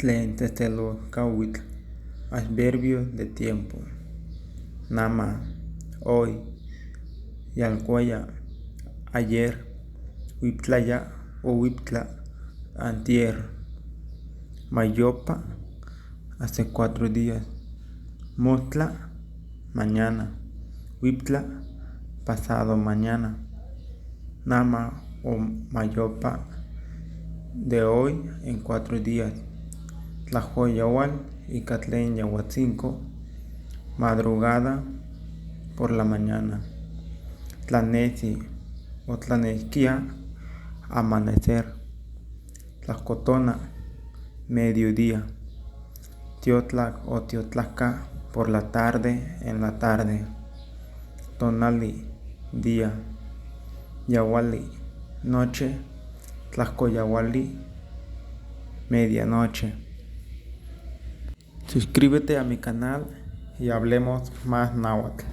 Tlen Testelocauitl, adverbio de tiempo. Nama, hoy, yalcuaya, ayer, huiptlaya o huiptla, antier, mayopa, hace 4 días, mostla, mañana, huiptla, pasado mañana, nama o mayopa, de hoy en 4 días, tlajoyawal y catlen yahuatzinco, madrugada, por la mañana, tlanesi o tlanesquia, amanecer, tlacotona, mediodía, tiotlac o tiotlaca, por la tarde, en la tarde, tonali, día, yawali, noche, tlacoyawali, medianoche. Suscríbete a mi canal y hablemos más náhuatl.